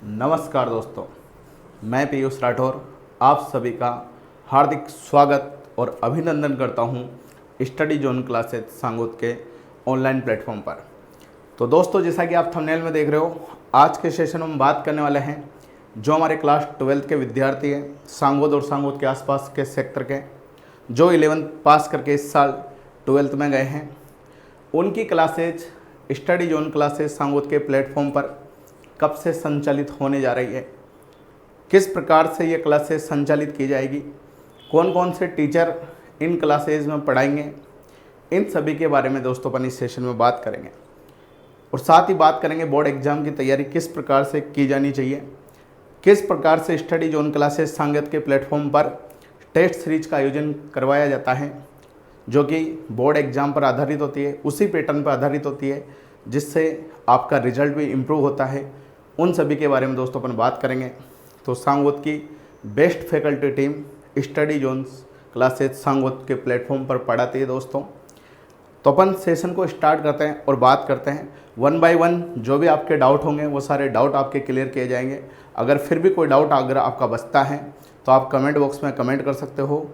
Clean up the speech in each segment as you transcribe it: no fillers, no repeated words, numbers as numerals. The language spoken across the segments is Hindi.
नमस्कार दोस्तों, मैं पीयूष राठौर आप सभी का हार्दिक स्वागत और अभिनंदन करता हूं स्टडी जोन क्लासेस सांगोद के ऑनलाइन प्लेटफॉर्म पर। तो दोस्तों, जैसा कि आप थंबनेल में देख रहे हो, आज के सेशन में हम बात करने वाले हैं जो हमारे क्लास 12th के विद्यार्थी हैं सांगोद और सांगोद के आसपास के सेक्टर के, जो 11th पास करके इस साल 12th में गए हैं, उनकी classes study zone classes Sangod के प्लेटफॉर्म पर कब से संचालित होने जा रही है, किस प्रकार से ये क्लासेस संचालित की जाएगी, कौन कौन से टीचर इन क्लासेज में पढ़ाएंगे, इन सभी के बारे में दोस्तों अपन इस सेशन में बात करेंगे। और साथ ही बात करेंगे बोर्ड एग्जाम की तैयारी किस प्रकार से की जानी चाहिए, किस प्रकार से स्टडी जोन क्लासेस सांगोद के प्लेटफॉर्म पर टेस्ट सीरीज का आयोजन करवाया जाता है, जो कि बोर्ड एग्जाम पर आधारित होती है, उसी पैटर्न पर आधारित होती है, जिससे आपका रिजल्ट भी इम्प्रूव होता है। उन सभी के बारे में दोस्तों अपन बात करेंगे। तो सांगोद की best faculty team study zones classes Sangod के प्लेटफॉर्म पर पढ़ाती है दोस्तों। तो अपन सेशन को स्टार्ट करते हैं और बात करते हैं वन बाय वन। जो भी आपके डाउट होंगे वो सारे डाउट आपके क्लियर किए जाएंगे। अगर फिर भी कोई डाउट अगर आपका बचता है तो आप कमेंट बॉक्स में कमेंट कर सकते हो।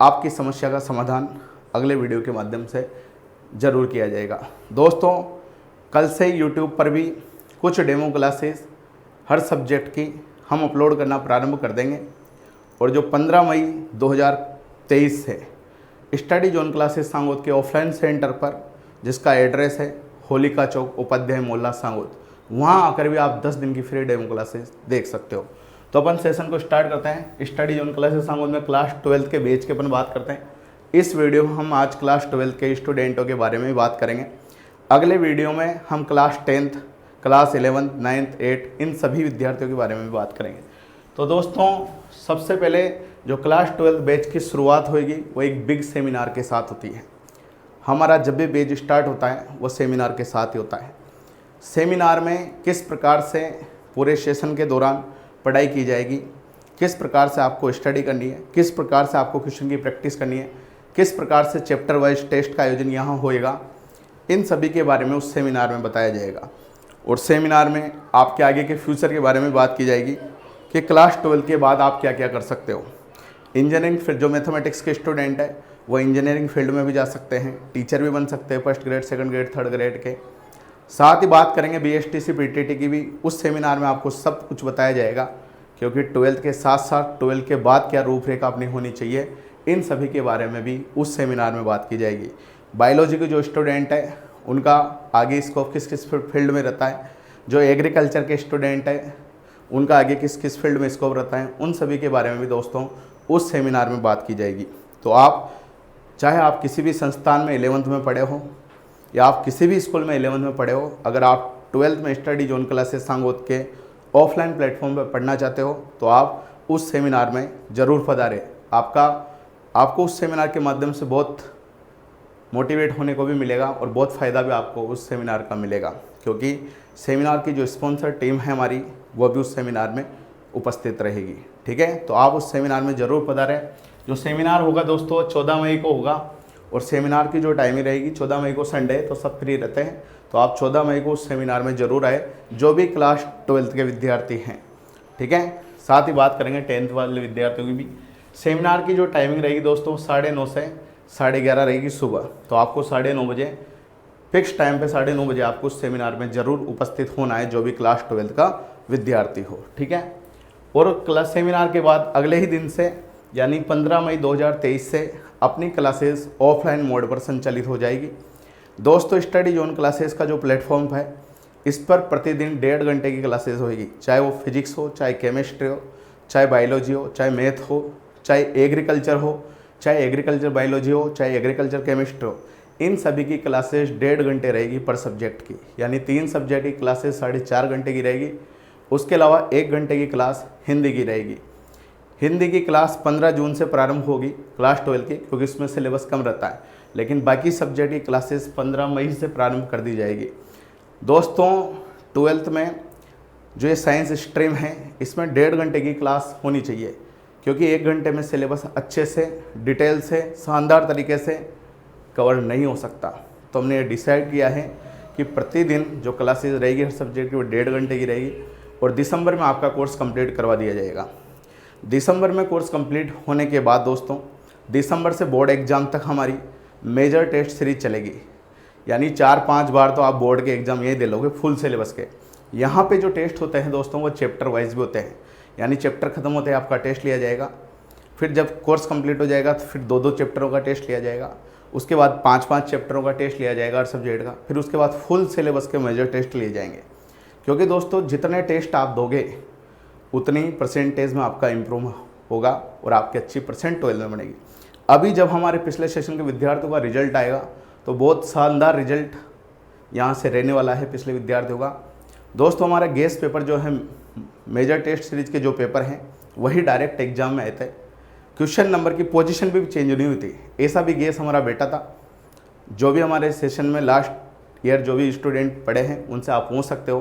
आपकी समस्या का समाधान अगले वीडियो के माध्यम से ज़रूर किया जाएगा। दोस्तों, कल से यूट्यूब पर भी कुछ डेमो क्लासेस हर सब्जेक्ट की हम अपलोड करना प्रारंभ कर देंगे। और जो 15 मई 2023 से स्टडी जोन क्लासेस सांगोद के ऑफलाइन सेंटर पर, जिसका एड्रेस है होलिका चौक उपाध्याय मोहल्ला सांगोद, वहाँ आकर भी आप 10 दिन की फ्री डेमो क्लासेस देख सकते हो। तो अपन सेशन को स्टार्ट करते हैं। स्टडी जोन क्लासेस सांगोद में क्लास 12th के बैच के अपन बात करते हैं। इस वीडियो में हम आज क्लास 12th के स्टूडेंटों के बारे में बात करेंगे। अगले वीडियो में हम class 10th, class 11th, 9th, 8th इन सभी विद्यार्थियों के बारे में भी बात करेंगे। तो दोस्तों, सबसे पहले जो क्लास 12th बैच की शुरुआत होगी वो एक बिग सेमिनार के साथ होती है। हमारा जब भी बैच स्टार्ट होता है वो सेमिनार के साथ ही होता है। सेमिनार में किस प्रकार से पूरे सेशन के दौरान पढ़ाई की जाएगी, किस प्रकार से आपको स्टडी करनी है, किस प्रकार से आपको क्वेश्चन की प्रैक्टिस करनी है, किस प्रकार से चैप्टर वाइज टेस्ट का आयोजन यहाँ होएगा, इन सभी के बारे में उस सेमिनार में बताया जाएगा। और सेमिनार में आपके आगे के फ्यूचर के बारे में बात की जाएगी कि क्लास 12 के बाद आप क्या क्या कर सकते हो। इंजीनियरिंग फील्ड, जो मैथमेटिक्स के स्टूडेंट है वो इंजीनियरिंग फील्ड में भी जा सकते हैं, टीचर भी बन सकते हैं, first grade, second grade, third grade के। साथ ही बात करेंगे BSTC PTT की भी। उस सेमिनार में आपको सब कुछ बताया जाएगा, क्योंकि 12th के साथ साथ 12th के बाद क्या रूपरेखा अपनी होनी चाहिए, इन सभी के बारे में भी उस सेमिनार में बात की जाएगी। बायोलॉजी के जो स्टूडेंट है उनका आगे स्कोप किस किस फील्ड में रहता है, जो एग्रीकल्चर के स्टूडेंट है उनका आगे किस किस फील्ड में स्कोप रहता है, उन सभी के बारे में भी दोस्तों उस सेमिनार में बात की जाएगी। तो आप चाहे आप किसी भी संस्थान में 11th में पढ़े हो या आप किसी भी स्कूल में 11th में पढ़े हो, अगर आप 12th में स्टडी जोन क्लासेस सांगोद के ऑफलाइन प्लेटफॉर्म पर पढ़ना चाहते हो तो आप उस सेमिनार में ज़रूर पधारें। आपको उस सेमिनार के माध्यम से बहुत मोटिवेट होने को भी मिलेगा और बहुत फ़ायदा भी आपको उस सेमिनार का मिलेगा, क्योंकि सेमिनार की जो स्पॉन्सर टीम है हमारी वो भी उस सेमिनार में उपस्थित रहेगी। ठीक है, तो आप उस सेमिनार में ज़रूर पधारें। जो सेमिनार होगा दोस्तों 14 मई को होगा और सेमिनार की जो टाइमिंग रहेगी 14 मई को संडे, तो सब फ्री रहते हैं, तो आप 14 मई को उस सेमिनार में ज़रूर आए, जो भी क्लास 12th के विद्यार्थी हैं। ठीक है, साथ ही बात करेंगे 10th वाले विद्यार्थियों की भी। सेमिनार की जो टाइमिंग रहेगी दोस्तों 9:30 से 11:30 रहेगी सुबह। तो आपको 9:30 बजे फिक्स टाइम पे 9:30 बजे आपको उस सेमिनार में ज़रूर उपस्थित होना है, जो भी क्लास 12th का विद्यार्थी हो। ठीक है, और क्लास सेमिनार के बाद अगले ही दिन से यानी 15 मई 2023 से अपनी क्लासेस ऑफलाइन मोड पर संचालित हो जाएगी। दोस्तों, स्टडी जोन क्लासेस का जो प्लेटफॉर्म है इस पर प्रतिदिन 1.5 घंटे की क्लासेस होगी, चाहे वो फिजिक्स हो, चाहे केमिस्ट्री हो, चाहे बायोलॉजी हो, चाहे मैथ हो, चाहे एग्रीकल्चर हो, चाहे एग्रीकल्चर बायोलॉजी हो, चाहे एग्रीकल्चर केमिस्ट्री हो। इन सभी की क्लासेस 1.5 घंटे रहेगी पर सब्जेक्ट की, यानी 3 सब्जेक्ट की क्लासेस 4.5 घंटे की रहेगी। उसके अलावा 1 घंटे की क्लास हिंदी की रहेगी। हिंदी की क्लास 15 जून से प्रारंभ होगी क्लास 12 की, क्योंकि इसमें सिलेबस कम रहता है, लेकिन बाकी सब्जेक्ट की क्लासेस 15 मई से प्रारंभ कर दी जाएगी। दोस्तों, 12th में जो ये साइंस स्ट्रीम है इसमें 1.5 घंटे की क्लास होनी चाहिए, क्योंकि 1 घंटे में सिलेबस अच्छे से, डिटेल से, शानदार तरीके से कवर नहीं हो सकता। तो हमने ये डिसाइड किया है कि प्रतिदिन जो क्लासेस रहेगी हर सब्जेक्ट की वो 1.5 घंटे की रहेगी। और दिसंबर में आपका कोर्स कंप्लीट करवा दिया जाएगा। दिसंबर में कोर्स कंप्लीट होने के बाद दोस्तों दिसंबर से बोर्ड एग्ज़ाम तक हमारी मेजर टेस्ट सीरीज चलेगी, यानी 4-5 बार तो आप बोर्ड के एग्ज़ाम यही दे लोगे फुल सिलेबस के। यहाँ पे जो टेस्ट होते हैं दोस्तों वो चैप्टर वाइज भी होते हैं, यानी चैप्टर ख़त्म होते हैं आपका टेस्ट लिया जाएगा, फिर जब कोर्स कंप्लीट हो जाएगा तो फिर 2-2 चैप्टरों का टेस्ट लिया जाएगा, उसके बाद 5-5 चैप्टरों का टेस्ट लिया जाएगा हर सब्जेक्ट का, फिर उसके बाद फुल सिलेबस के मेजर टेस्ट लिए जाएंगे। क्योंकि दोस्तों जितने टेस्ट आप दोगे उतनी परसेंटेज में आपका इम्प्रूव होगा और आपकी अच्छी परसेंट 12 में बनेगी। अभी जब हमारे पिछले सेशन के विद्यार्थियों का रिजल्ट आएगा तो बहुत शानदार रिजल्ट यहाँ से रहने वाला है पिछले विद्यार्थियों का। दोस्तों हमारा गेस पेपर जो है मेजर टेस्ट सीरीज के जो पेपर हैं वही डायरेक्ट एग्जाम में आए थे, क्वेश्चन नंबर की पोजीशन भी चेंज नहीं हुई थी। ऐसा भी गेस हमारा बेटा था। जो भी हमारे सेशन में लास्ट ईयर जो भी स्टूडेंट पढ़े हैं उनसे आप पूछ सकते हो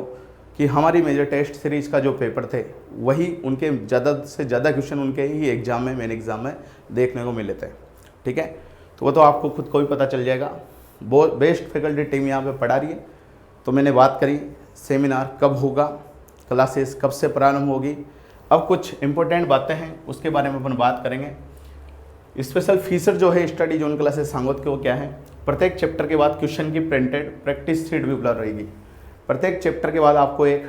कि हमारी मेजर टेस्ट सीरीज का जो पेपर थे वही उनके ज़्यादा से ज़्यादा क्वेश्चन उनके ही एग्ज़ाम में मेन एग्ज़ाम में देखने को मिले थे। ठीक है, तो वो तो आपको खुद को ही पता चल जाएगा। बहुत बेस्ट फैकल्टी टीम यहाँ पे पढ़ा रही है। तो मैंने बात करी सेमिनार कब होगा, क्लासेस कब से प्रारंभ होगी। अब कुछ इंपॉर्टेंट बातें हैं उसके बारे में अपन बात करेंगे। स्पेशल फीचर जो है स्टडी जोन क्लासेस सांगोद के वो क्या है, प्रत्येक चैप्टर के बाद क्वेश्चन की प्रिंटेड प्रैक्टिस शीट भी उपलब्ध रहेगी। प्रत्येक चैप्टर के बाद आपको एक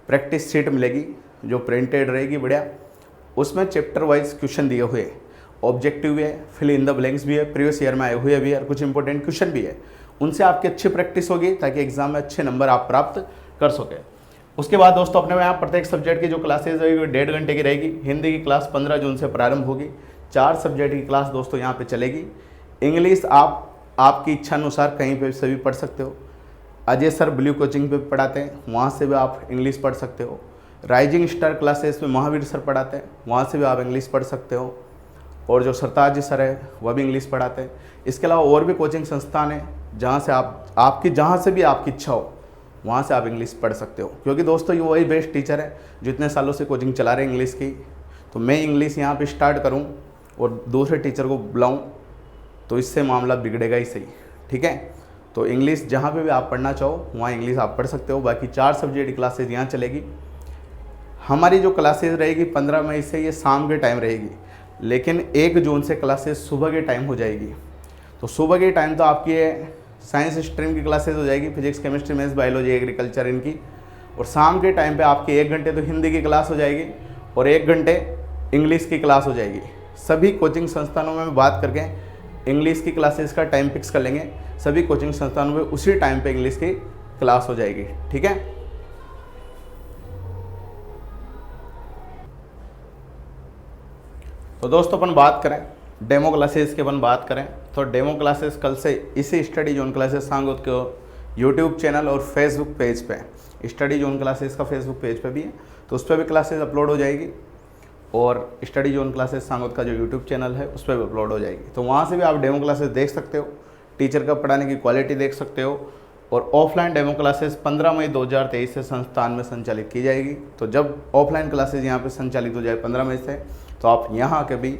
प्रैक्टिस शीट मिलेगी जो प्रिंटेड रहेगी बढ़िया। उसमें चैप्टर वाइज क्वेश्चन दिए हुए, ऑब्जेक्टिव भी है, फिल इन द ब्लैंक्स भी है, प्रीवियस ईयर में आए हुए भी है और कुछ इंपॉर्टेंट क्वेश्चन भी है। उनसे आपकी अच्छी प्रैक्टिस होगी ताकि एग्जाम में अच्छे नंबर आप प्राप्त कर सके। उसके बाद दोस्तों अपने यहाँ प्रत्येक सब्जेक्ट की जो क्लासेज रहेगी 1.5 घंटे की रहेगी। हिंदी की क्लास 15 जून से प्रारंभ होगी। 4 सब्जेक्ट की क्लास दोस्तों यहाँ पे चलेगी। इंग्लिश आप आपकी इच्छा अनुसार कहीं पे से भी पढ़ सकते हो। अजय सर ब्लू कोचिंग पे पढ़ाते हैं, वहाँ से भी आप इंग्लिश पढ़ सकते हो। राइजिंग स्टार क्लासेस में महावीर सर पढ़ाते हैं, वहाँ से भी आप इंग्लिश पढ़ सकते हो। और जो सरताज जी सर है वह भी इंग्लिश पढ़ाते हैं। इसके अलावा और भी कोचिंग संस्थान है जहाँ से आपकी जहाँ से भी आपकी इच्छा हो वहाँ से आप इंग्लिश पढ़ सकते हो। क्योंकि दोस्तों ये वही बेस्ट टीचर है जो इतने सालों से कोचिंग चला रहे हैं इंग्लिश की। तो मैं इंग्लिश यहाँ पे स्टार्ट करूँ और दूसरे टीचर को बुलाऊँ तो इससे मामला बिगड़ेगा ही सही। ठीक है, तो इंग्लिश जहाँ पे भी आप पढ़ना चाहो वहाँ इंग्लिश आप पढ़ सकते हो। बाकी 4 सब्जेक्ट की क्लासेज यहाँ चलेगी। हमारी जो क्लासेज रहेगी 15 मई से ये शाम के टाइम रहेगी, लेकिन 1 जून से क्लासेज सुबह के टाइम हो जाएगी। तो सुबह के टाइम तो आपकी साइंस स्ट्रीम की क्लासेज हो जाएगी, physics chemistry maths biology agriculture इनकी। और शाम के टाइम पे आपकी 1 घंटे तो हिंदी की क्लास हो जाएगी और 1 घंटे इंग्लिश की क्लास हो जाएगी। सभी कोचिंग संस्थानों में बात करके इंग्लिश की क्लासेस का टाइम फिक्स कर लेंगे। सभी कोचिंग संस्थानों में उसी टाइम पे इंग्लिश की क्लास हो जाएगी। ठीक है, तो दोस्तों अपन बात करें डेमो क्लासेस की। अपन बात करें तो डेमो क्लासेस कल से इसी स्टडी जोन क्लासेस सांगोद के यूट्यूब चैनल और फेसबुक पेज पे, स्टडी जोन क्लासेस का फेसबुक पेज पे भी है तो उस पर भी क्लासेस अपलोड हो जाएगी। और स्टडी जोन क्लासेस सांगोद का जो यूट्यूब चैनल है उस पर भी अपलोड हो जाएगी। तो वहाँ से भी आप डेमो क्लासेस देख सकते हो, टीचर का पढ़ाने की क्वालिटी देख सकते हो। और ऑफलाइन डेमो क्लासेस 15 मई 2023 से संस्थान में संचालित की जाएगी। तो जब ऑफलाइन क्लासेस यहाँ पे संचालित हो जाए 15 मई से तो आप यहाँ के भी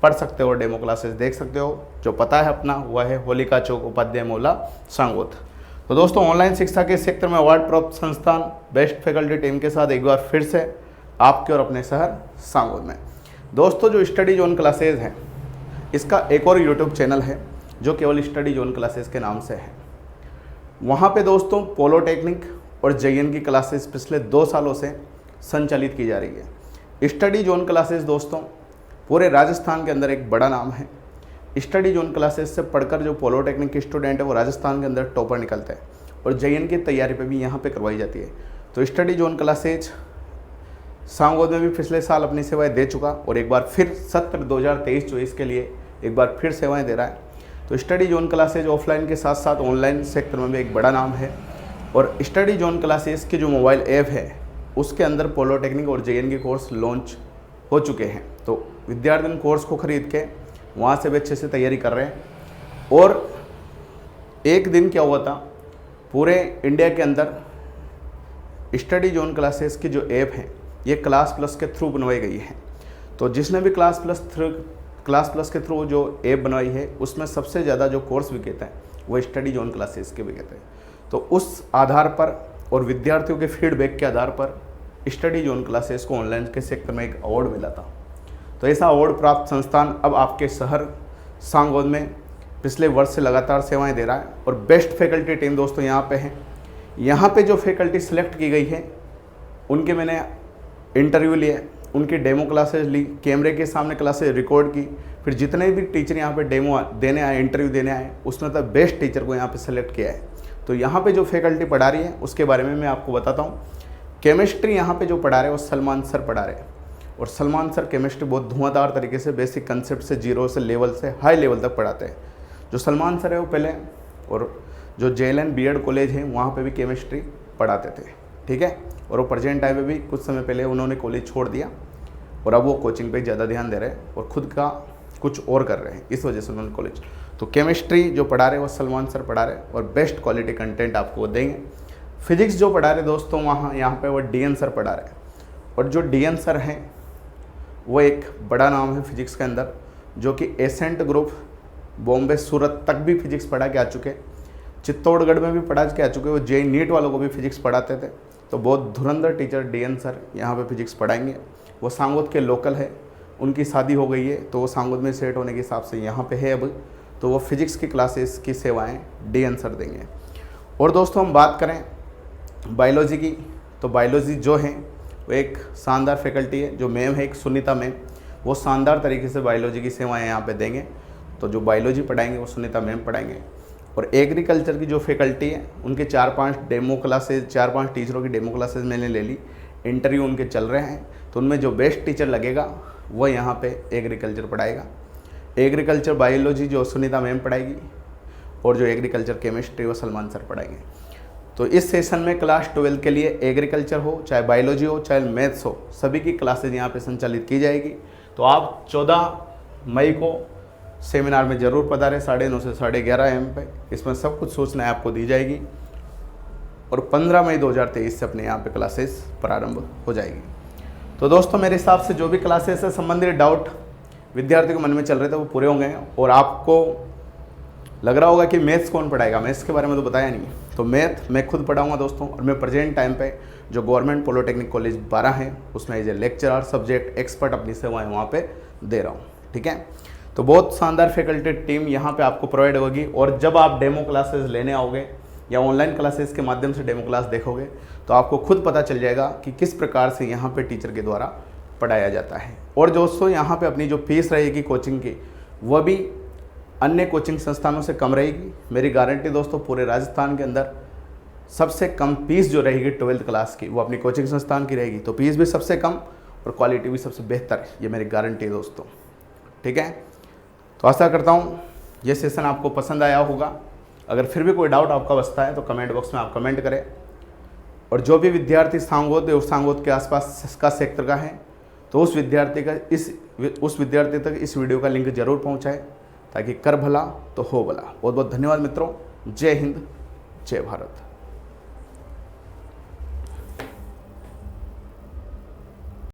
पढ़ सकते हो, डेमो क्लासेस देख सकते हो। जो पता है अपना वह है होलिका चौक उपाध्याय मोहल्ला सांगोद। तो दोस्तों ऑनलाइन शिक्षा के क्षेत्र में अवार्ड प्राप्त संस्थान बेस्ट फैकल्टी टीम के साथ एक बार फिर से आपके और अपने शहर सांगोद में। दोस्तों जो स्टडी जोन क्लासेज हैं इसका एक और यूट्यूब चैनल है जो केवल स्टडी जोन क्लासेस के नाम से है। वहाँ पे दोस्तों पॉलिटेक्निक और जेईएन की क्लासेस पिछले 2 सालों से संचालित की जा रही है। स्टडी जोन क्लासेस दोस्तों पूरे राजस्थान के अंदर एक बड़ा नाम है। स्टडी जोन क्लासेस से पढ़कर जो पॉलिटेक्निक के स्टूडेंट है वो राजस्थान के अंदर टॉपर निकलते हैं और जेईएन की तैयारी पे भी यहाँ पे करवाई जाती है। तो स्टडी जोन क्लासेज सांगोद में भी पिछले साल अपनी सेवाएं दे चुका और एक बार फिर सत्र 2023-24 के लिए एक बार फिर सेवाएं दे रहा है। तो स्टडी जोन क्लासेज ऑफलाइन के साथ साथ ऑनलाइन सेक्टर में भी एक बड़ा नाम है। और स्टडी जोन क्लासेज की जो मोबाइल ऐप है उसके अंदर पॉलिटेक्निक और जेईएन के कोर्स लॉन्च हो चुके हैं। तो विद्यार्थी कोर्स को खरीद के वहाँ से भी अच्छे से तैयारी कर रहे हैं। और एक दिन क्या हुआ था, पूरे इंडिया के अंदर स्टडी जोन क्लासेस की जो ऐप है ये क्लास प्लस के थ्रू बनवाई गई है। तो जिसने भी क्लास प्लस के थ्रू जो ऐप बनवाई है उसमें सबसे ज़्यादा जो कोर्स विकेट है वो स्टडी जोन क्लासेस के विकेट है। तो उस आधार पर और विद्यार्थियों के फीडबैक के आधार पर स्टडी जोन क्लासेस को ऑनलाइन के सेक्टर में एक अवार्ड मिला था। तो ऐसा अवार्ड प्राप्त संस्थान अब आपके शहर सांगोद में पिछले वर्ष से लगातार सेवाएं दे रहा है और बेस्ट फैकल्टी टीम दोस्तों यहाँ पे है। यहाँ पे जो फैकल्टी सेलेक्ट की गई है उनके मैंने इंटरव्यू लिए, उनकी डेमो क्लासेस ली, कैमरे के सामने क्लासेस रिकॉर्ड की, फिर जितने भी टीचर यहाँ पे डेमो देने आए, इंटरव्यू देने आए, उसमें तो बेस्ट टीचर को यहाँ पे सेलेक्ट किया है। तो यहाँ पे जो फैकल्टी पढ़ा रही है उसके बारे में मैं आपको बताता हूँ। केमिस्ट्री यहाँ पे जो पढ़ा रहे हैं वो सलमान सर पढ़ा रहे हैं और सलमान सर केमिस्ट्री बहुत धुआंधार तरीके से बेसिक कंसेप्ट से जीरो से लेवल से हाई लेवल तक पढ़ाते हैं। जो सलमान सर है वो पहले और जो JLN BEd कॉलेज है वहाँ पे भी केमिस्ट्री पढ़ाते थे, ठीक है। और वो प्रेजेंट टाइम में भी कुछ समय पहले उन्होंने कॉलेज छोड़ दिया और अब वो कोचिंग पे ज़्यादा ध्यान दे रहे हैं और ख़ुद का कुछ और कर रहे हैं, इस वजह से उन्होंने कॉलेज। तो केमिस्ट्री जो पढ़ा रहे हैं वो सलमान सर पढ़ा रहे हैं और बेस्ट क्वालिटी कंटेंट आपको वो देंगे। फिजिक्स जो पढ़ा रहे दोस्तों यहाँ पे वो DN सर पढ़ा रहे हैं और जो DN सर हैं वो एक बड़ा नाम है फिजिक्स के अंदर, जो कि एसेंट ग्रुप बॉम्बे सूरत तक भी फिजिक्स पढ़ा के आ चुके, चित्तौड़गढ़ में भी पढ़ा के आ चुके, वो JEE नीट वालों को भी फिजिक्स पढ़ाते थे। तो बहुत धुरंधर टीचर DN सर यहाँ पे फिजिक्स पढ़ाएंगे। वो सांगोद के लोकल है, उनकी शादी हो गई है तो वो सांगोद में सेट होने के हिसाब से यहाँ पे है अब, तो वो फिजिक्स की क्लासेस की सेवाएं DN सर देंगे। और दोस्तों हम बात करें बायोलॉजी की, तो बायोलॉजी जो है वो एक शानदार फैकल्टी है। जो मैम है एक सुनीता मैम, वो शानदार तरीके से बायोलॉजी की सेवाएं यहाँ पे देंगे। तो जो बायोलॉजी पढ़ाएंगे वो सुनीता मैम पढ़ाएंगे। और एग्रीकल्चर की जो फैकल्टी है उनके 4-5 डेमो क्लासेस, 4-5 टीचरों की डेमो क्लासेस मैंने ले ली, इंटरव्यू उनके चल रहे हैं। तो उनमें जो बेस्ट टीचर लगेगा वो यहाँ पे एग्रीकल्चर पढ़ाएगा। एग्रीकल्चर बायोलॉजी जो सुनीता मैम पढ़ाएगी और जो एग्रीकल्चर केमिस्ट्री वो सलमान सर पढ़ाएंगे। तो इस सेशन में क्लास 12 के लिए एग्रीकल्चर हो, चाहे बायोलॉजी हो, चाहे मैथ्स हो, सभी की क्लासेज यहाँ पे संचालित की जाएगी। तो आप 14 मई को सेमिनार में ज़रूर पधारें 9:30 से 11:30 AM पे। इसमें सब कुछ सूचनाएं आपको दी जाएगी और 15 मई 2023 से अपने यहाँ पे क्लासेस प्रारंभ हो जाएगी। तो दोस्तों मेरे हिसाब से जो भी क्लासेस से संबंधित डाउट विद्यार्थी के मन में चल रहे थे वो पूरे होंगे। और आपको लग रहा होगा कि मैथ्स कौन पढ़ाएगा, मैथ्स के बारे में तो बताया नहीं। तो मैथ मैं खुद पढ़ाऊँगा दोस्तों, और मैं प्रेजेंट टाइम पे जो गवर्नमेंट पॉलिटेक्निक कॉलेज 12 है उसमें as a lecturer subject expert अपनी सेवाएँ वहाँ पर दे रहा हूँ, ठीक है। तो बहुत शानदार फैकल्टी टीम यहाँ पे आपको प्रोवाइड होगी। और जब आप डेमो क्लासेस लेने आओगे या ऑनलाइन क्लासेस के माध्यम से डेमो क्लास देखोगे तो आपको खुद पता चल जाएगा कि किस प्रकार से यहाँ पे टीचर के द्वारा पढ़ाया जाता है। और दोस्तों यहाँ पे अपनी जो फीस रहेगी कोचिंग की वह भी अन्य कोचिंग संस्थानों से कम रहेगी। मेरी गारंटी दोस्तों, पूरे राजस्थान के अंदर सबसे कम फीस जो रहेगी 12th क्लास की वो अपनी कोचिंग संस्थान की रहेगी। तो फीस भी सबसे कम और क्वालिटी भी सबसे बेहतर, ये मेरी गारंटी है दोस्तों, ठीक है। तो आशा करता हूँ ये सेशन आपको पसंद आया होगा। अगर फिर भी कोई डाउट आपका बचता है तो कमेंट बॉक्स में आप कमेंट करें। और जो भी विद्यार्थी सांगोद और सांगोद के आसपास का सेक्टर का है तो उस विद्यार्थी तक इस वीडियो का लिंक जरूर पहुँचाएँ ताकि कर भला तो हो भला। बहुत बहुत धन्यवाद मित्रों। जय हिंद, जय भारत।